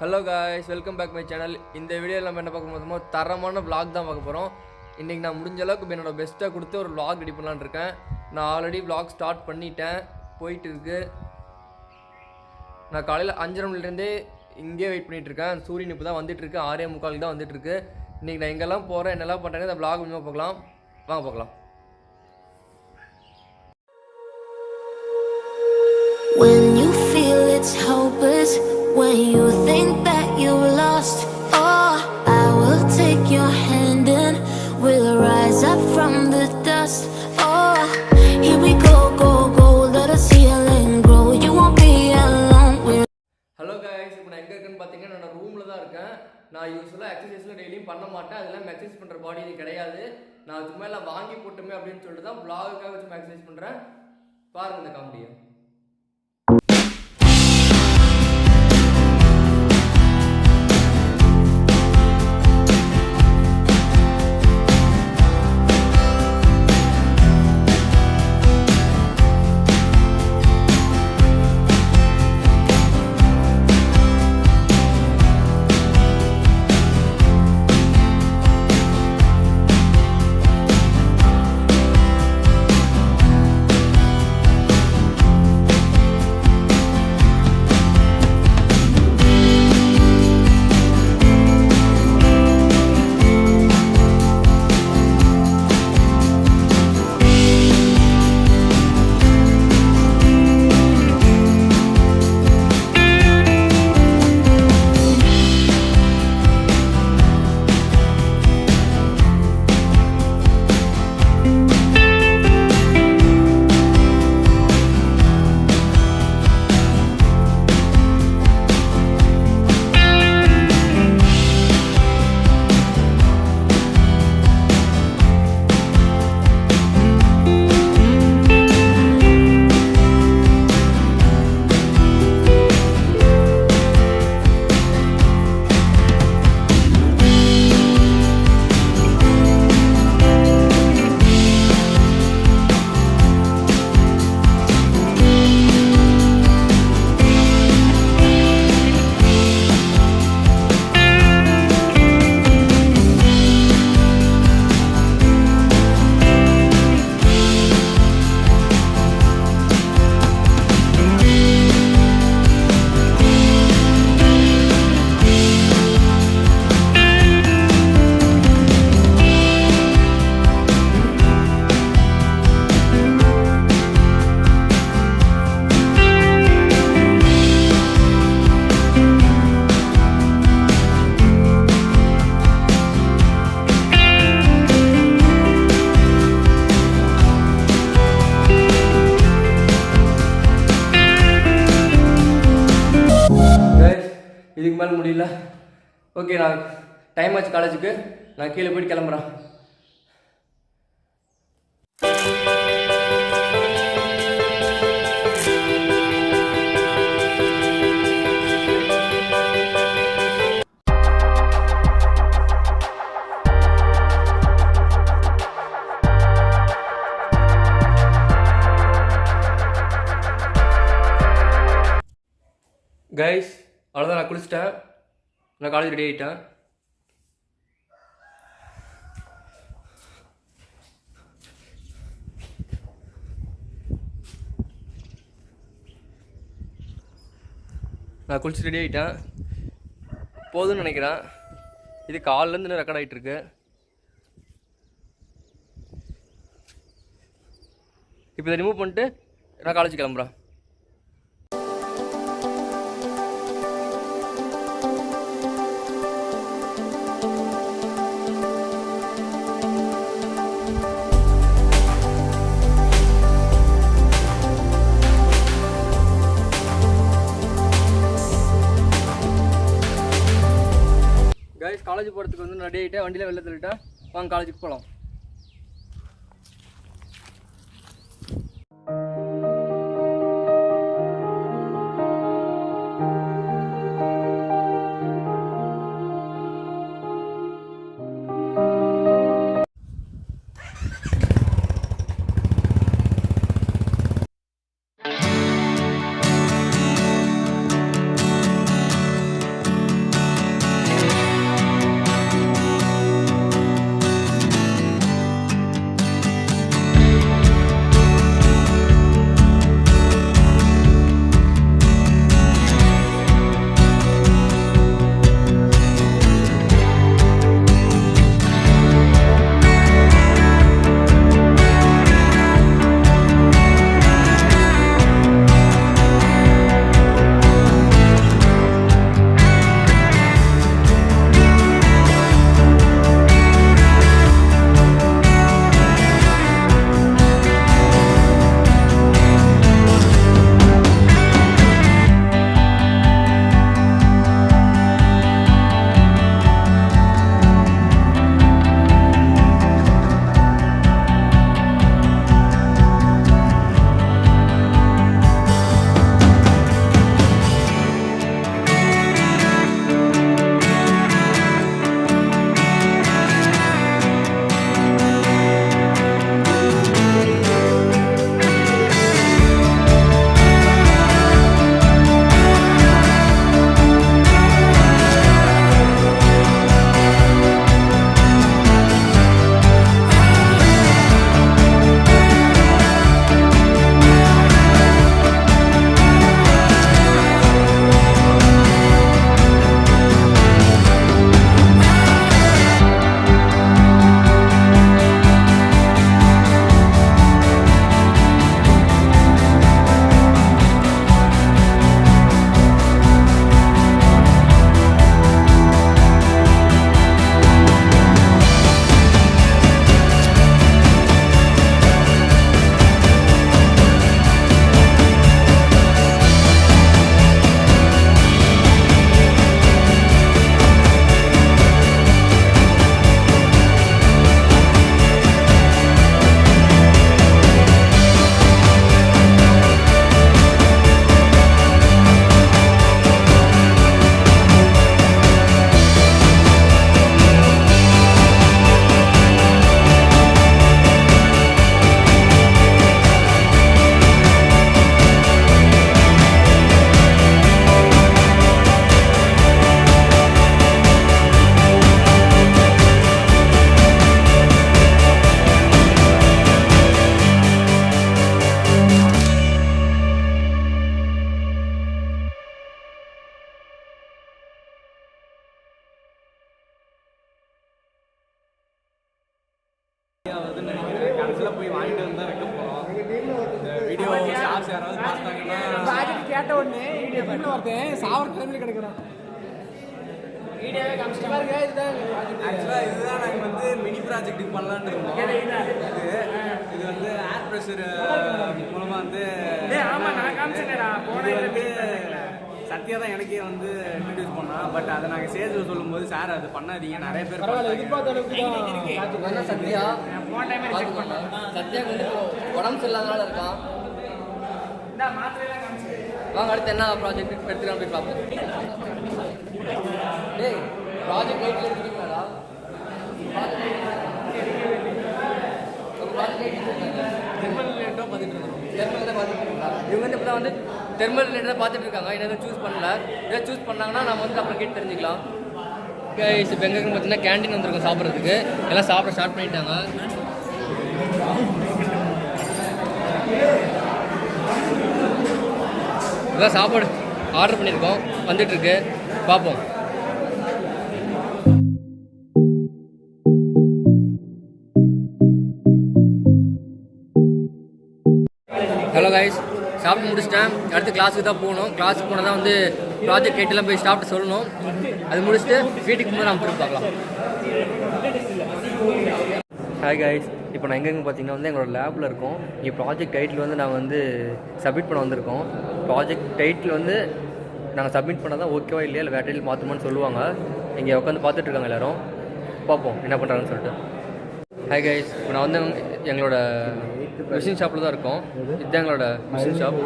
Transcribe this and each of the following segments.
Hello guys, welcome back my channel. இந்த வீடியோவில் நம்ம என்ன பார்க்க போகிறோமோ தரமான விளாக் தான் பார்க்க போகிறோம். இன்றைக்கி நான் முடிஞ்ச அளவுக்கு என்னோடய பெஸ்ட்டை கொடுத்து ஒரு விளாக் ரெடி பண்ணலான்னு இருக்கேன். நான் ஆல்ரெடி விளாக் ஸ்டார்ட் பண்ணிட்டேன், போயிட்டு இருக்கு. நான் காலையில் 5:30 மணிலேருந்தே இங்கே வெயிட் பண்ணிகிட்ருக்கேன். சூரியன் இப்போ தான் வந்துட்டுருக்கு, 6:45 தான் வந்துட்டுருக்கு. இன்றைக்கி நான் எங்கெல்லாம் போகிறேன், என்னெல்லாம் பண்ணுறேன், இந்த விளாக் கொஞ்சமாக பார்க்கலாம். வாங்க பார்க்கலாம். When you feel it's hopeless, when you think that you lost, oh, I will take your hand and we'll rise up from the dust. Oh, here we go, go, go, let us heal and grow. You won't be alone. Hello guys, இப்போ நான் எங்கே இருக்கேன்னு பார்த்தீங்கன்னா நான் ரூமில் தான் இருக்கேன். நான் யூஸ்வலாக எக்ஸசைஸ்லாம் டெய்லியும் பண்ண மாட்டேன். அதெல்லாம் எக்ஸசைஸ் பண்ணுற பாடி இது கிடையாது. நான் சும்மா எல்லாம் வாங்கி போட்டுமே அப்படின்னு சொல்லிட்டு தான் vlog-க்காக சும்மா எக்ஸசைஸ் பண்ணுறேன். பாருங்கள் இந்த காமெடியை. இதுக்கு மேலே முடியல. ஓகே, நான் டைம் ஆச்சு காலேஜுக்கு. நான் கீழே போயிட்டு கிளம்புறேன். கைஸ், அவ்வளோதான், நான் குளிச்சிட்டேன். நான் காலேஜ் ரெடி ஆகிட்டேன். நான் குளிச்சு ரெடி ஆகிட்டேன். போதும்னு நினைக்கிறேன். இது காலிலேருந்து ரெக்கார்ட் ஆகிட்டுருக்கு. இப்போ இதை ரிமூவ் பண்ணிட்டு நான் காலேஜ் கிளம்புறேன். கைஸ், காலேஜ் போகிறதுக்கு வந்து ரெடி ஆகிட்டேன். வண்டியில் வெளில தள்ளிட்டேன். வாங்க காலேஜுக்கு போகலாம். ப்ராஜெக்ட் கேட்ட உடனே வீடியோ ஒருத்தன் சாவர் கிளம்பி கிடக்குறான். வீடியோவே காமிச்சிட்டு பாருங்க. இதுதான் ஆக்சுவலாக இதுதான் நாங்கள் வந்து மினி ப்ராஜெக்ட்டுக்கு பண்ணலான்னு இருக்கோம். இது வந்து ஏர் ப்ரெஷர் மூலமாக வந்து ஆமா நான் காமிச்சிட்டேன்டா போன வந்து சத்யா தான் எனக்கே வந்து இன்ட்ரடியூஸ் பண்ணான். பட் அதை நாங்கள் ஸ்டேஜில் சொல்லும்போது சார் அது பண்ணாதீங்க, நிறைய பேர் பரவாயில்ல, பண்ணாங்க. எதிர்பார்த்த அளவுக்கு தான் சத்யா போன டைம் செக் பண்ணேன். சத்யாவுக்கு வந்து உடம்பு சரியில்லாதனால இருக்கான். இந்த மாத்திரையெல்லாம் காமிச்சு வாங்க அடுத்து என்ன ப்ராஜெக்ட் எடுத்துக்கலாம் போய் பார்ப்போம். டேய் ப்ராஜெக்ட் லைட்டில் எடுத்துக்கிங்களா? இவங்க வந்து இப்போ வந்து தெர்மல் ரிலேட்டடாக பார்த்துட்டு இருக்காங்க. என்ன சூஸ் பண்ணல, ஏதாவது சூஸ் பண்ணாங்கன்னா நம்ம வந்து அப்புறம் கேட்டு தெரிஞ்சுக்கலாம். கைஸ் இப்போ எங்கே பார்த்தீங்கன்னா கேண்டீன் வந்துருக்கோம் சாப்பிட்றதுக்கு. எல்லாம் சாப்பிட ஸ்டார்ட் பண்ணிட்டாங்க. இதான் சாப்பாடு ஆர்டர் பண்ணியிருக்கோம், வந்துட்டுருக்கு, பார்ப்போம். ஹலோ கைஸ், சாப்பிட்டு முடிச்சிட்டேன். அடுத்து கிளாஸுக்கு தான் போகணும். கிளாஸுக்கு போனால் தான் வந்து ப்ராஜெக்ட் கேட்டெல்லாம் போய் சாப்பிட்டு சொல்லணும். அது முடிச்சுட்டு வீட்டுக்கு போய் நம்ம திரும்ப பார்க்கலாம். ஹாய் கைஸ், இப்போ நான் எங்கெங்கே பார்த்தீங்கன்னா வந்து எங்களோட லேபில் இருக்கோம். இங்கே ப்ராஜெக்ட் டைட்டில் வந்து நாங்கள் வந்து சப்மிட் பண்ண வந்திருக்கோம். ப்ராஜெக்ட் டைட்டில் வந்து நாங்கள் சப்மிட் பண்ணால் தான் ஓகேவா இல்லையா இல்லை வேறு டைட்டில் மாற்றுமான்னு சொல்லுவாங்க. இங்கே உட்காந்து பார்த்துட்ருக்காங்க எல்லோரும். பார்ப்போம் என்ன பண்ணுறாங்கன்னு சொல்லிட்டு. ஹாய் கைஸ், இப்போ நான் வந்து எங்களோட மிஷின் ஷாப்பில் தான் இருக்கோம். இதுதான் எங்களோட மிஷின் ஷாப்.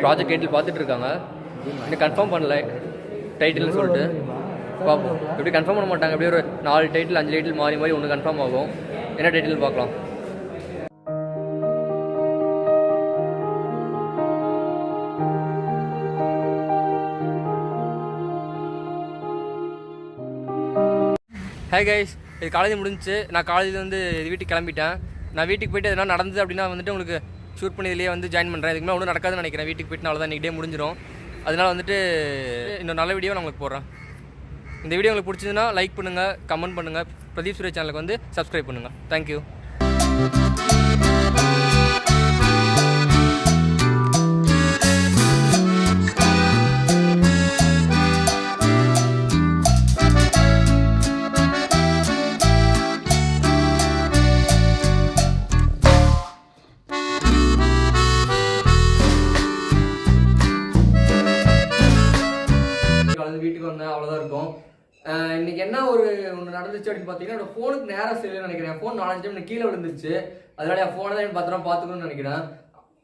ப்ராஜெக்ட் டைட்டில் பார்த்துட்டு இருக்காங்க. இன்னும் கன்ஃபார்ம் பண்ணல டைட்டில்னு சொல்லிட்டு. பார்ப்போம். எப்படி கன்ஃபார்ம் பண்ண மாட்டாங்க. எப்படியும் ஒரு 4 டைட்டில் 5 டைட்டில் மாறி மாறி ஒன்று கன்ஃபார்ம் ஆகும். என்ன டைட்டில் பார்க்கலாம். ஹாய் கைஸ், இது காலேஜ் முடிஞ்சிச்சு. நான் காலேஜில் வந்து வீட்டுக்கு கிளம்பிட்டேன். நான் வீட்டுக்கு போய்ட்டு எதனா நடந்தது அப்படின்னா வந்துட்டு உங்களுக்கு ஷூட் பண்ணி இதிலேயே வந்து ஜாயின் பண்ணுறேன். இதுக்கு மேலே ஒன்றும் நடக்காதுன்னு நினைக்கிறேன். வீட்டுக்கு போய்ட்டு நாள் தான் இன்றைக்கி டே முடிஞ்சிடும். அதனால் வந்துட்டு இன்னொரு நல்ல வீடியோ நான் உங்களுக்கு போடுறேன். இந்த வீடியோ உங்களுக்கு பிடிச்சதுன்னா லைக் பண்ணுங்கள், கமெண்ட் பண்ணுங்கள். பிரதீப் சுரேஷ் சேனலுக்கு வந்து சப்ஸ்கிரைப் பண்ணுங்கள். தேங்க்யூ. வீட்டுக்கு வந்தேன், அவ்வளோதான் இருக்கும். இன்னைக்கு என்ன ஒன்று நடந்துச்சு அப்படின்னு பார்த்தீங்கன்னா, என்னோட ஃபோனுக்கு நேரம் சரியில்லைன்னு நினைக்கிறேன். ஃபோன் 4-5 டைம் கீழே விழுந்துருச்சு. அதனால என் ஃபோனை தான் பத்திரமா பார்த்துக்கணும்னு நினைக்கிறேன்.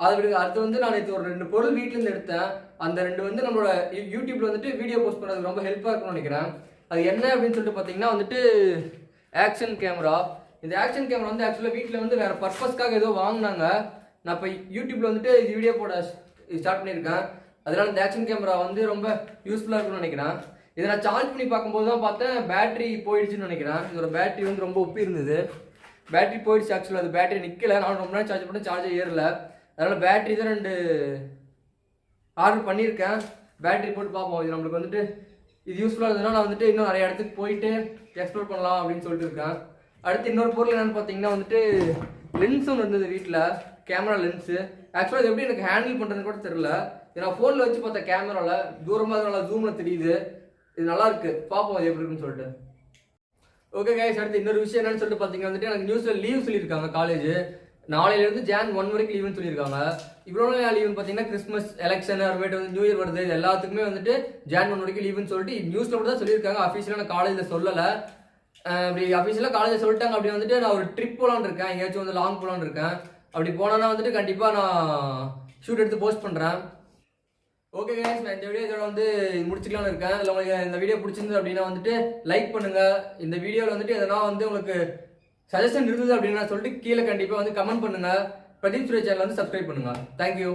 அதை விடுங்க. அடுத்து வந்து நான் இது ஒரு 2 பொருள் வீட்டிலேருந்து எடுத்தேன். அந்த 2 வந்து நம்மளோட யூடியூப்ல வந்துட்டு வீடியோ போஸ்ட் பண்ணுறதுக்கு ரொம்ப ஹெல்ப்பாக இருக்கும்னு நினைக்கிறேன். அது என்ன அப்படின்னு சொல்லிட்டு பார்த்தீங்கன்னா வந்துட்டு ஆக்ஷன் கேமரா. இந்த ஆக்ஷன் கேமரா வந்து ஆக்சுவலாக வீட்டில் வந்து வேறு பர்பஸ்க்காக ஏதோ வாங்கினாங்க. நான் இப்போ யூடியூப்ல வந்துட்டு இது வீடியோ போட ஸ்டார்ட் பண்ணியிருக்கேன். அதனால இந்த ஆக்ஷன் கேமரா வந்து ரொம்ப யூஸ்ஃபுல்லாக இருக்கும்னு நினைக்கிறேன். இதை நான் சார்ஜ் பண்ணி பார்க்கும்போது தான் பார்த்தேன் பேட்டரி போயிடுச்சுன்னு நினைக்கிறேன். இதோட பேட்டரி வந்து ரொம்ப ஒப்பி இருந்தது. பேட்டரி போயிடுச்சு. ஆக்சுவலாக அது பேட்டரி நிற்கலை. நான் ரொம்ப நேரம் சார்ஜ் பண்ணி சார்ஜர் ஏறல. அதனால் பேட்டரி தான் 2 ஆர்டர் பண்ணியிருக்கேன். பேட்டரி போட்டு பார்ப்போம். இது நம்மளுக்கு வந்துட்டு இது யூஸ்ஃபுல்லாக இருந்ததுன்னா நான் வந்துட்டு இன்னும் நிறைய இடத்துக்கு போயிட்டு எக்ஸ்ப்ளோர் பண்ணலாம் அப்படின்னு சொல்லிட்டு இருக்கேன். அடுத்து இன்னொரு பொருள் என்னென்னு பார்த்தீங்கன்னா வந்துட்டு லென்ஸ் ஒன்று இருந்தது வீட்டில், கேமரா லென்ஸு. ஆக்சுவலாக இது எப்படி எனக்கு ஹேண்டில் பண்ணுறதுன்னு கூட தெரியல. இது நான் ஃபோனில் வச்சு பார்த்தேன். கேமராவில் தூரமாக நல்லா ஜூமில் தெரியுது. இது நல்லா இருக்கு, பார்ப்போம் அது எப்படி இருக்குன்னு சொல்லிட்டு. ஓகே கைஸ், அடுத்து இன்னொரு விஷயம் என்னன்னு சொல்லிட்டு பார்த்தீங்கன்னா வந்துட்டு எனக்கு நியூஸில் லீவ் சொல்லியிருக்காங்க. காலேஜ் நாளையிலேருந்து Jan 1 வரைக்கும் லீவுன்னு சொல்லியிருக்காங்க. இவ்வளோ நாள் லீவுன்னு பார்த்தீங்கன்னா கிறிஸ்மஸ், எலெக்ஷன், அப்புறமேட்டு வந்து நியூ இயர் வருது. இது எல்லாத்துக்குமே வந்துட்டு Jan 1 வரைக்கும் லீவுன்னு சொல்லிட்டு நியூஸில் கூட தான் சொல்லியிருக்காங்க. அஃபீஷியலாக நான் காலேஜில் சொல்லலை. அப்படி அஃபீஷியலாக காலேஜில் சொல்லிட்டாங்க. அப்படி வந்துட்டு நான் ஒரு ட்ரிப் போகலான்னு இருக்கேன். எங்கேயாச்சும் வந்து லாங் போகலான்னு இருக்கேன். அப்படி போனால் வந்துட்டு கண்டிப்பாக நான் ஷூட் எடுத்து போஸ்ட் பண்ணுறேன். ஓகே கைஸ், நான் இந்த வீடியோ இதோட வந்து முடிச்சுக்கலாம்னு இருக்கேன். இல்லை உங்களுக்கு இந்த வீடியோ பிடிச்சிருந்தது அப்படின்னா வந்துட்டு லைக் பண்ணுங்கள். இந்த வீடியோவில் வந்துட்டு எதனா வந்து உங்களுக்கு சஜஷன் இருந்தது அப்படின்னா சொல்லிட்டு கீழே கண்டிப்பாக வந்து கமெண்ட் பண்ணுங்கள். பிரதீப் சுரேஷ் சேனல் வந்து சப்ஸ்கிரைப் பண்ணுங்கள். தேங்க்யூ.